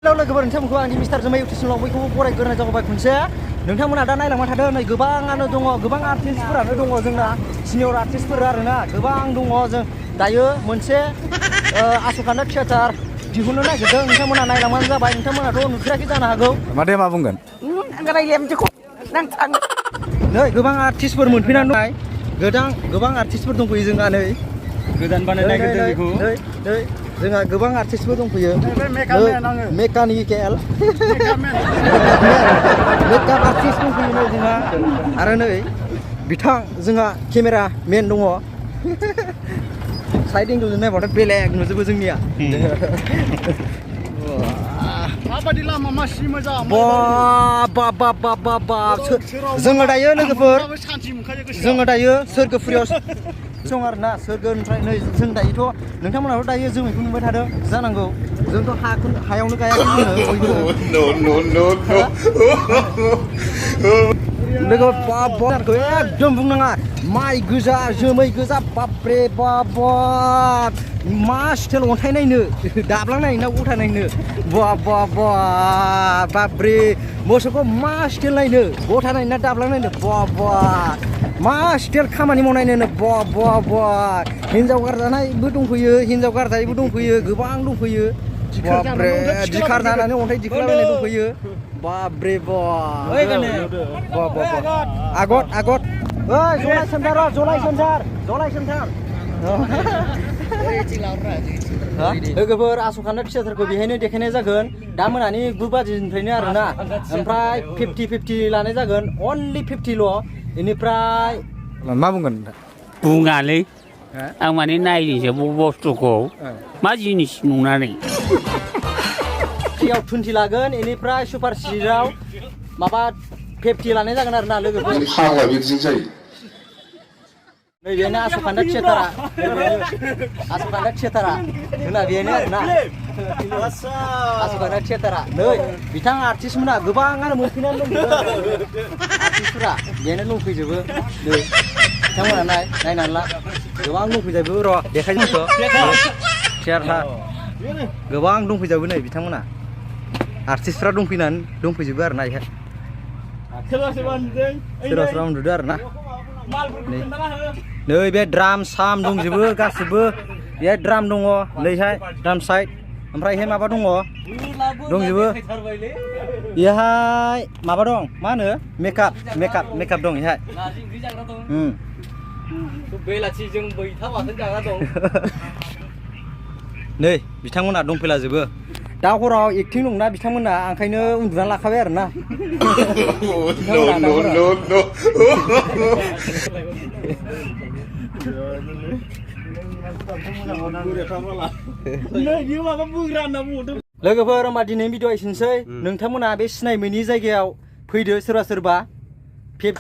लोगोफोर नोंथांमोनखौ आंनि मिस्टार जोमै इउटिउब बयखौबो बरायग्रोनाय जाबाय खनसे नोंथांमोना दा नायलांबाय थादों नै गोबाङानो दङ गोबां आर्टिस्टफोरानो दङ जोंना सिनियर आर्टिस्टफोर आरोना गोबां दङ जों दायो मोनसे आसुखान्दा थियेटार दिहुननो नागिरदों नोंथांमोना नायलांबानो जाबाय नोंथांमोनाथ' नुफेराखै जानो हागौ माथो मा बुंगोन नै गोबां आर्टिस्टफोर मोनफैनानै गोबां आर्टिस्टफोर दंफैयो जोंहा नै गोदान बानायनाय बेखौ जोंहा गोबां आर्टिस्टबो दंफैयो मेकानिकेल मेकआप आर्टिस्ट दंफैयो नै जोंहा आरो नै बिथां जोंहा केमेरामेन दङ साइड एंगलजों नायबाथाय बेलेग नुजोबो जोंनिया माबायदि लामा मासि मोजां जोङो दायो लोगोफोर जोङो दायो सोरगोफुरियाव दं आरोना सोरगोनिफ्राय नै जों दायोथ' नोंथांमोनाथ' दायो जोमैखौ नुबाय थादों जानांगौ जोंथ' हायावनो गायाखै जोङो लोगो बाबखौ एकदम बुंनाङा माइ गोजा जोमै गोजा बाब्रे बाबा मा स्टाइल अन्थाइ नायनो दाब्लां नायनो ना उल्था नायनो बाब्रे मोसौखौ मा स्टाइल नायनो गथा नायनो ना दाब्लां नायनो मा स्टाइल खामानि मावनायनो हिन्जाव गारजानायबो दंफैयो हिन्जाव गारजायैबो दंफैयो गोबां दंफैयो बाब्रे दिखार जानानै अन्थाइ दिखारलाबायनाय दंफैयो बाब्रे आगत ओइ जलाय सेन्टार लोगोफोर आसुखान्दा थियेटारखौ बेहायनो देखायनाय जागोन दा मोनानि 9 बाजिनिफ्रायनो आरोना ओमफ्राय 50 लानाय जागोन अनलि 50ल' बेनिफ्राय मा बुंगोन बुङालै आं माने नायनोसो बुस्थुखौ मा जिनिस नुनानै 20 लागोन बेनिफ्राय सुपार सिटआव माबा 50 लानाय जागोन आरोना लोगोफोर नैबेनो आसुखान्दा थियेटारा जोंना बेनो आरोना आसुखान्दा थियेटारा नै बिथां आर्टिस्टमोना गोबाङानो मोनफैनानै दंजोबो आर्टिस्टफोरा बेनो दंफैजोबो नै बिथांमोना नायनानै ला गोबां दंफैजोबो र' देखायजोबो थियेटार गोबां दंफैजोबो नै बिथांमोना आर्टिस्टफ्रा दंफैजोबो आरोना बेहाय सोरबा उन्दुदो आरोना नै बे द्राम साम दंजोबो गासिबो बे द्राम दङ नैहाय द्राम साइड ओमफ्रायहाय माबा दंजोबो बेहाय माबा दं मा होनो मेकआप दं बेहाय नै बिथांमोना दंफैलाजोबो दा हराव एक्टिं दंना बिथांमोना ओंखायनो उन्दुनानै लाखाबाय आरोना लोगोफोर होमबा दिनै भिडिअ एसेनोसै नोंथांमोना बे सिनाय मोनि जायगायाव फैदो सोरबा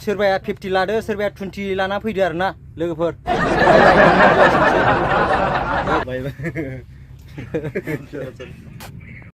सोरबाया 50 लादो सोरबाया 20 लाना फैदो आरोना लोगोफोर